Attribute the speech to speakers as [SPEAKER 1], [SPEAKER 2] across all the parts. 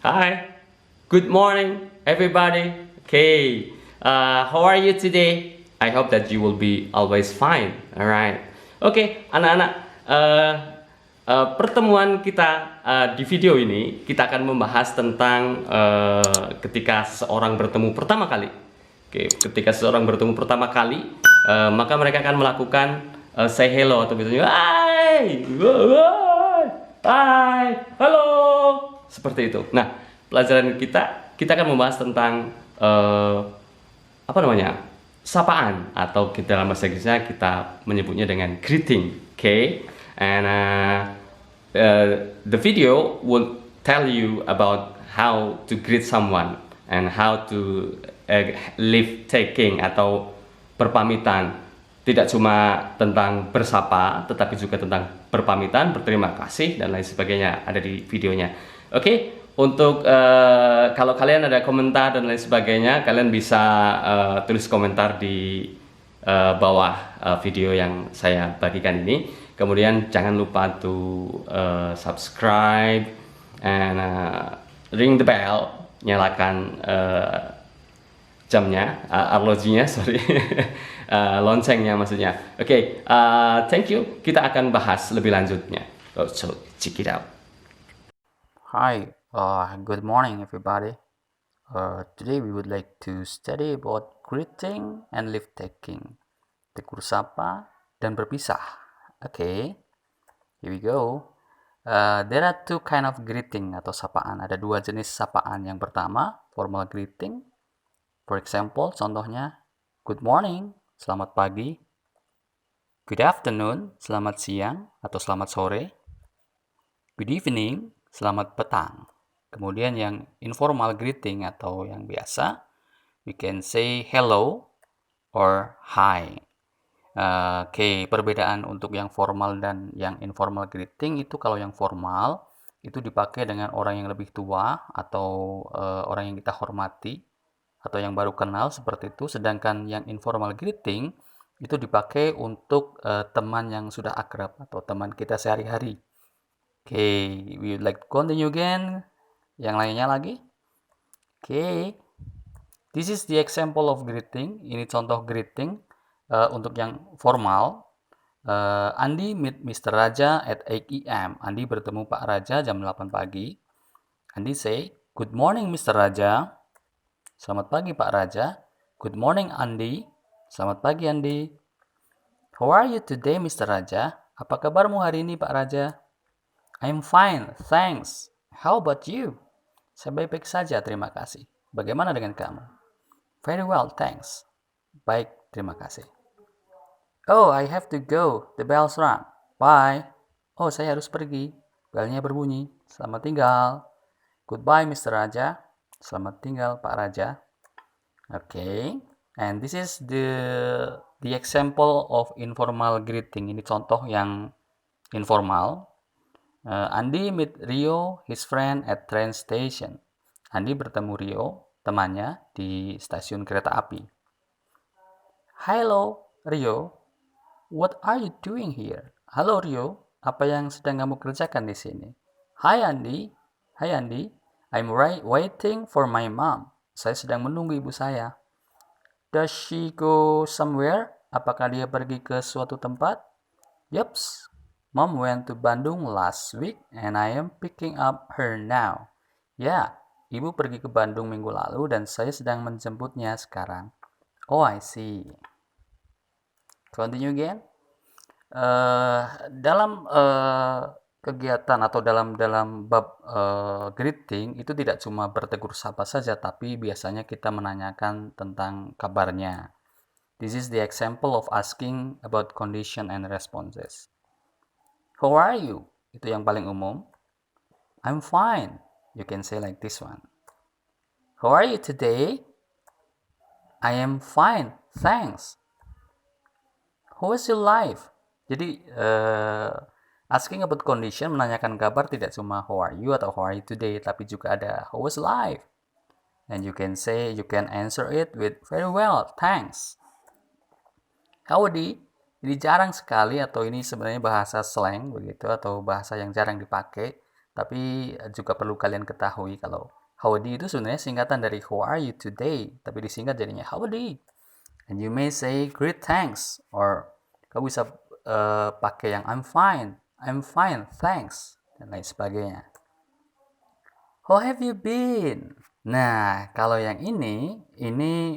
[SPEAKER 1] Hi, good morning, everybody. Okay, how are you today? I hope that you will be always fine. Alright. Oke, anak-anak. Pertemuan kita di video ini kita akan membahas tentang ketika seseorang bertemu pertama kali. Oke, ketika seseorang bertemu pertama kali, maka mereka akan melakukan say hello atau biasanya hai, hai, halo, seperti itu. Nah, pelajaran kita akan membahas tentang apa namanya, sapaan atau dalam bahasa Inggrisnya kita menyebutnya dengan greeting. Okay, and the video will tell you about how to greet someone and how to leave taking atau berpamitan. Tidak cuma tentang bersapa, tetapi juga tentang berpamitan, berterima kasih, dan lain sebagainya ada di videonya. Oke, untuk kalau kalian ada komentar dan lain sebagainya, kalian bisa tulis komentar di bawah video yang saya bagikan ini. Kemudian jangan lupa to subscribe and ring the bell, nyalakan jamnya, arlojinya, sorry, loncengnya maksudnya. Oke, thank you. Kita akan bahas lebih lanjutnya. So check it out.
[SPEAKER 2] Hi, good morning, everybody. Today we would like to study about greeting and leave taking. Tegur sapa dan berpisah. Okay, here we go. There are two kind of greeting atau sapaan. Ada dua jenis sapaan. Yang pertama, formal greeting. For example, contohnya, good morning, selamat pagi. Good afternoon, selamat siang atau selamat sore. Good evening, selamat petang. Kemudian yang informal greeting atau yang biasa, we can say hello or hi. Oke, perbedaan untuk yang formal dan yang informal greeting itu kalau yang formal itu dipakai dengan orang yang lebih tua atau orang yang kita hormati atau yang baru kenal seperti itu. Sedangkan yang informal greeting itu dipakai untuk teman yang sudah akrab atau teman kita sehari-hari. Oke, we would like to continue again. Yang lainnya lagi. Oke, this is the example of greeting. Ini contoh greeting untuk yang formal. Andi meet Mr. Raja at 8 a.m. Andi bertemu Pak Raja jam 8 pagi. Andi say, good morning Mr. Raja. Selamat pagi Pak Raja. Good morning Andi. Selamat pagi Andi. How are you today Mr. Raja? Apa kabarmu hari ini Pak Raja? I'm fine, thanks. How about you? Saya baik-baik saja, terima kasih. Bagaimana dengan kamu? Very well, thanks. Baik, terima kasih. Oh, I have to go. The bell's rung. Bye. Oh, saya harus pergi. Belnya berbunyi. Selamat tinggal. Goodbye, Mr. Raja. Selamat tinggal, Pak Raja. Okay. And this is the example of informal greeting. Ini contoh yang informal. Andi meet Rio, his friend, at train station. Andi bertemu Rio, temannya, di stasiun kereta api. Hello, Rio. What are you doing here? Halo Rio, apa yang sedang kamu kerjakan di sini? Hi Andi. Hai Andi. I'm waiting for my mom. Saya sedang menunggu ibu saya. Does she go somewhere? Apakah dia pergi ke suatu tempat? Yups. Mom went to Bandung last week and I am picking up her now. Ya, ibu pergi ke Bandung minggu lalu dan saya sedang menjemputnya sekarang. Oh, I see. Continue again. Dalam kegiatan atau dalam bab greeting itu tidak cuma bertegur sapa saja, tapi biasanya kita menanyakan tentang kabarnya. This is the example of asking about condition and responses. How are you? Itu yang paling umum. I'm fine. You can say like this one. How are you today? I am fine, thanks. How is your life? Jadi asking about condition, menanyakan kabar tidak cuma how are you atau how are you today, tapi juga ada how is life. And you can answer it with very well, thanks. Howdy, ini jarang sekali atau ini sebenarnya bahasa slang begitu atau bahasa yang jarang dipakai. Tapi juga perlu kalian ketahui kalau howdy itu sebenarnya singkatan dari how are you today, tapi disingkat jadinya howdy. And you may say great thanks, or kamu bisa pakai yang I'm fine, thanks, dan lain sebagainya. How have you been? Nah, kalau yang ini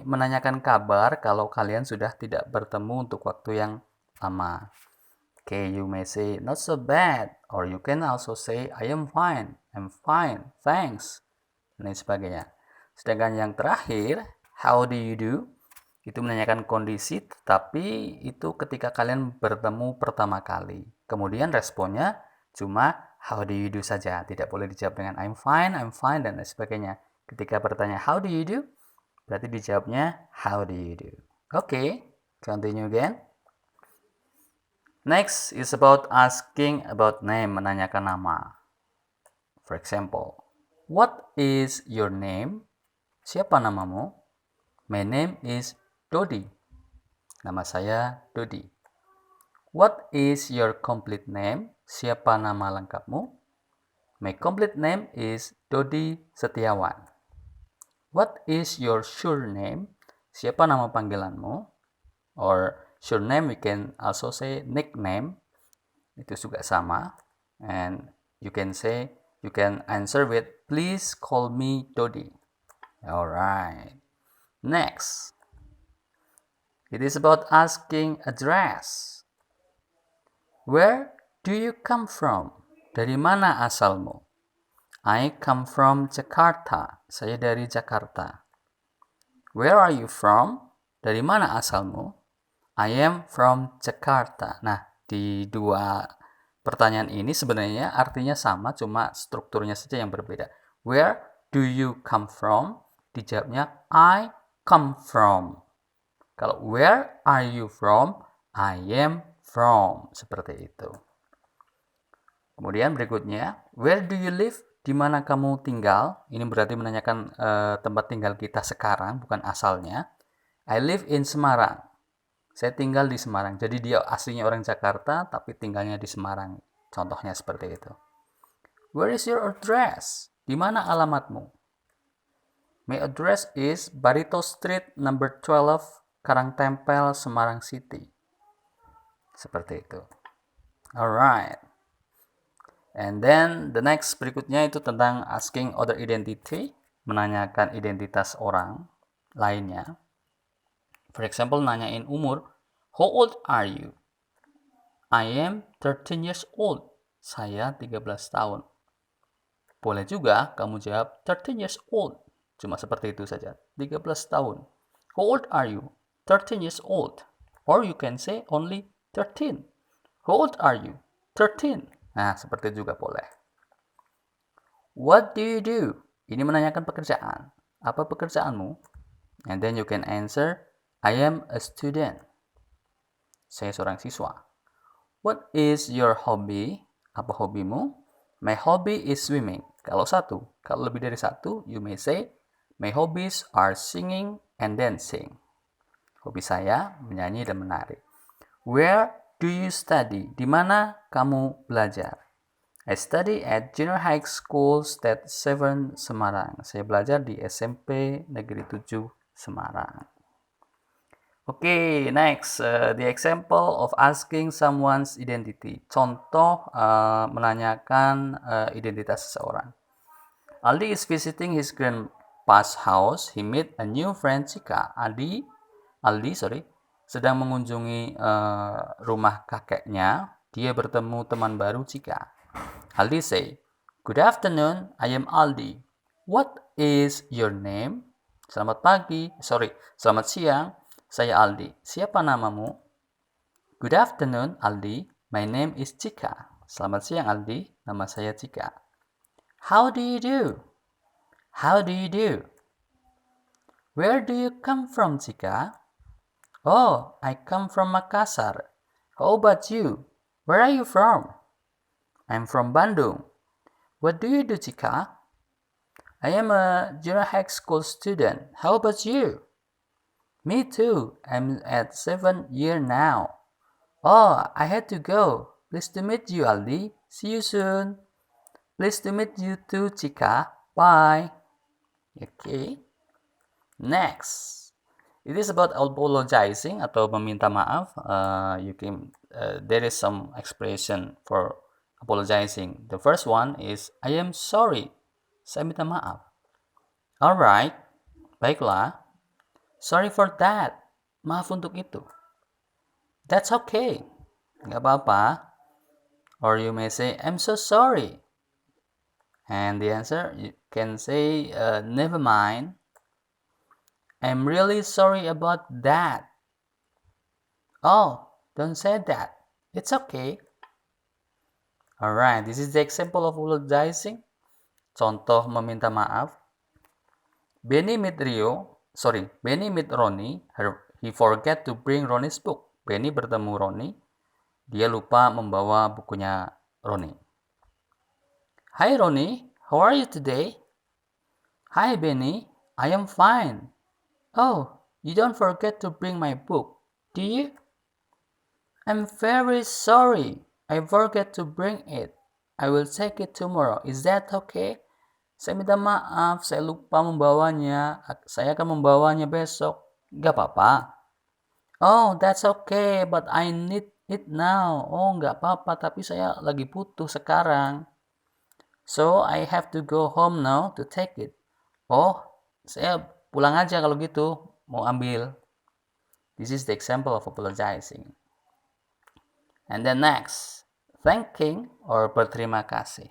[SPEAKER 2] menanyakan kabar kalau kalian sudah tidak bertemu untuk waktu yang lama. Okay, you may say not so bad, or you can also say I am fine, I'm fine, thanks, dan lain sebagainya. Sedangkan yang terakhir, how do you do? Itu menanyakan kondisi, tetapi itu ketika kalian bertemu pertama kali. Kemudian responnya cuma how do you do saja, tidak boleh dijawab dengan I'm fine, dan lain sebagainya. Ketika bertanya how do you do, berarti dijawabnya how do you do. Okay, continue again. Next is about asking about name, menanyakan nama. For example, what is your name? Siapa namamu? My name is Dodi. Nama saya Dodi. What is your complete name? Siapa nama lengkapmu? My complete name is Dodi Setiawan. What is your surname? Siapa nama panggilanmu? Or surname, we can also say nickname. Itu juga sama. And you can answer with please call me Dodi. Alright. Next. It is about asking address. Where do you come from? Dari mana asalmu? I come from Jakarta. Saya dari Jakarta. Where are you from? Dari mana asalmu? I am from Jakarta. Nah, di dua pertanyaan ini sebenarnya artinya sama, cuma strukturnya saja yang berbeda. Where do you come from? Dijawabnya I come from. Kalau where are you from? I am from. Seperti itu. Kemudian berikutnya, where do you live? Di mana kamu tinggal? Ini berarti menanyakan tempat tinggal kita sekarang, bukan asalnya. I live in Semarang. Saya tinggal di Semarang. Jadi dia aslinya orang Jakarta, tapi tinggalnya di Semarang. Contohnya seperti itu. Where is your address? Di mana alamatmu? My address is Barito Street number 12, Karangtempel, Semarang City. Seperti itu. Alright. And then the next berikutnya itu tentang asking other identity, menanyakan identitas orang lainnya. For example, nanyain umur. How old are you? I am 13 years old. Saya 13 tahun. Boleh juga kamu jawab 13 years old. Cuma seperti itu saja. 13 tahun. How old are you? 13 years old. Or you can say only 13. How old are you? 13. Nah, seperti itu juga boleh. What do you do? Ini menanyakan pekerjaan. Apa pekerjaanmu? And then you can answer, I am a student. Saya seorang siswa. What is your hobby? Apa hobimu? My hobby is swimming. Kalau satu. Kalau lebih dari satu, you may say, my hobbies are singing and dancing. Hobi saya menyanyi dan menari. Where do you study? Di mana kamu belajar? I study at Junior High School State 7 Semarang. Saya belajar di SMP Negeri 7 Semarang. Okay, next, the example of asking someone's identity. Contoh menanyakan identitas seseorang. Aldi is visiting his grandpa's house. He meet a new friend, Cika. Aldi, sedang mengunjungi rumah kakeknya. Dia bertemu teman baru, Cika. Aldi say, good afternoon, I am Aldi. What is your name? Selamat siang, saya Aldi. Siapa namamu? Good afternoon, Aldi. My name is Cika. Selamat siang, Aldi. Nama saya Cika. How do you do? How do you do? Where do you come from, Cika? Oh, I come from Makassar. How about you? Where are you from? I'm from Bandung. What do you do, Cika? I am a junior high school student. How about you? Me too. I'm at 7th year now. Oh, I had to go. Pleased to meet you, Aldi. See you soon. Pleased to meet you too, Chika. Bye. Okay. Next. It is about apologizing atau meminta maaf. There is some expression for apologizing. The first one is I am sorry. Saya minta maaf. Alright. Baiklah. Sorry for that. Maaf untuk itu. That's okay. Nggak apa-apa. Or you may say, I'm so sorry. And the answer, you can say, never mind. I'm really sorry about that. Oh, don't say that. It's okay. Alright, this is the example of apologizing. Contoh meminta maaf. Benny meet Ronnie. He forget to bring Ronnie's book. Benny bertemu Ronnie. Dia lupa membawa bukunya Ronnie. Hi Ronnie, how are you today? Hi Benny, I am fine. Oh, you don't forget to bring my book, do you? I'm very sorry. I forget to bring it. I will take it tomorrow. Is that okay? Saya minta maaf, saya lupa membawanya. Saya akan membawanya besok. Gak apa-apa. Oh, that's okay, but I need it now. Oh, gak apa-apa, tapi saya lagi butuh sekarang. So, I have to go home now to take it. Oh, saya pulang aja kalau gitu, mau ambil. This is the example of apologizing. And then next, thanking or berterima kasih.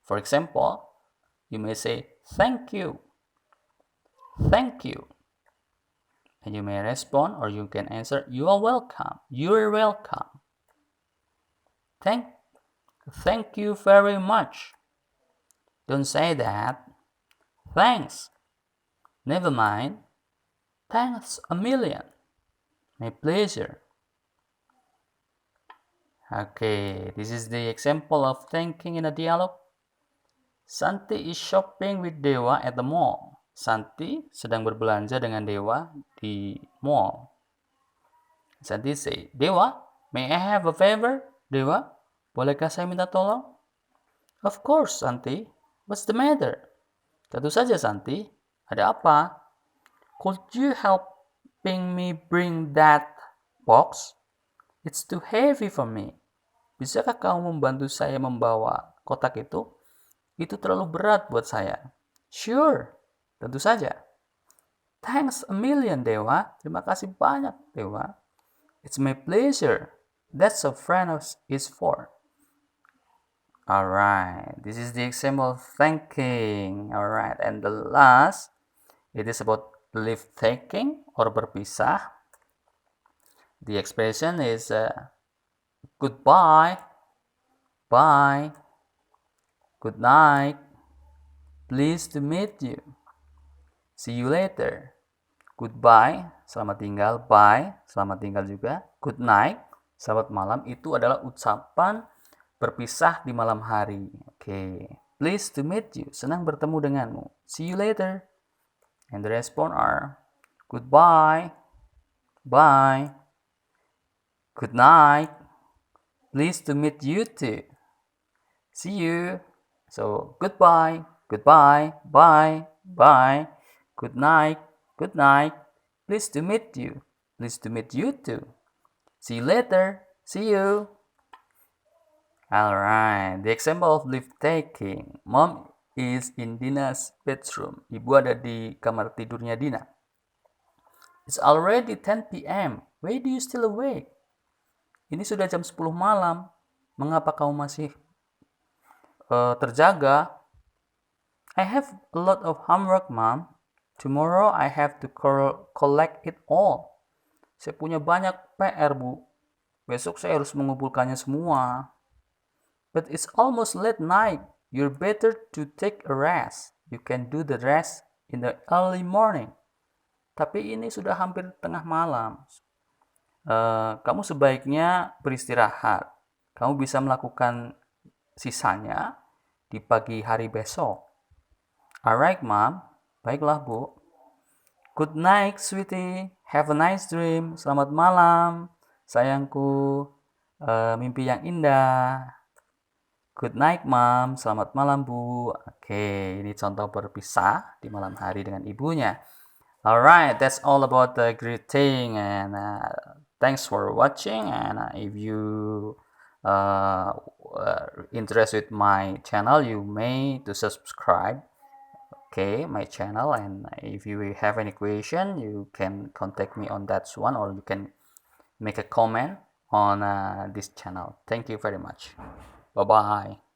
[SPEAKER 2] For example, you may say, thank you. Thank you. And you may respond or you can answer, you are welcome. You're welcome. Thank you very much. Don't say that. Thanks. Never mind. Thanks a million. My pleasure. Okay, this is the example of thanking in a dialogue. Santi is shopping with Dewa at the mall. Santi sedang berbelanja dengan Dewa di mall. Santi say, Dewa, may I have a favor? Dewa, bolehkah saya minta tolong? Of course, Santi. What's the matter? Tentu saja, Santi. Ada apa? Could you helping me bring that box? It's too heavy for me. Bisakah kamu membantu saya membawa kotak itu? Itu terlalu berat buat saya. Sure, tentu saja. Thanks a million, Dewa. Terima kasih banyak, Dewa. It's my pleasure. That's what friend is for. Alright, this is the example of thanking. Alright, and the last, it is about leave taking or berpisah. The expression is goodbye, bye, good night, pleased to meet you, see you later. Goodbye, selamat tinggal. Bye, selamat tinggal juga. Good night, selamat malam. Itu adalah ucapan berpisah di malam hari. Okay. Pleased to meet you, senang bertemu denganmu. See you later. And the response are goodbye, bye, good night, pleased to meet you too. See you. So goodbye, goodbye, bye, bye, good night, pleased to meet you too. See you later. See you. Alright, the example of leave taking. Mom is in Dina's bedroom. Ibu ada di kamar tidurnya Dina. It's already 10 p.m. Why do you still awake? Ini sudah jam 10 malam. Mengapa kamu masih terjaga? I have a lot of homework, Mom. Tomorrow I have to collect it all. Saya punya banyak PR, Bu. Besok saya harus mengumpulkannya semua. But it's almost late night. You're better to take a rest. You can do the rest in the early morning. Tapi ini sudah hampir tengah malam. Kamu sebaiknya beristirahat. Kamu bisa melakukan sisanya di pagi hari besok. Alright, Mom. Baiklah, Bu. Good night, sweetie. Have a nice dream. Selamat malam, sayangku. Mimpi yang indah. Good night, Mom. Selamat malam, Bu. Oke, ini contoh berpisah di malam hari dengan ibunya. Alright, that's all about the greeting, and thanks for watching. And if you interested with my channel, you may to subscribe. Okay, my channel, and if you have any question, you can contact me on that one, or you can make a comment on this channel. Thank you very much. Bye bye.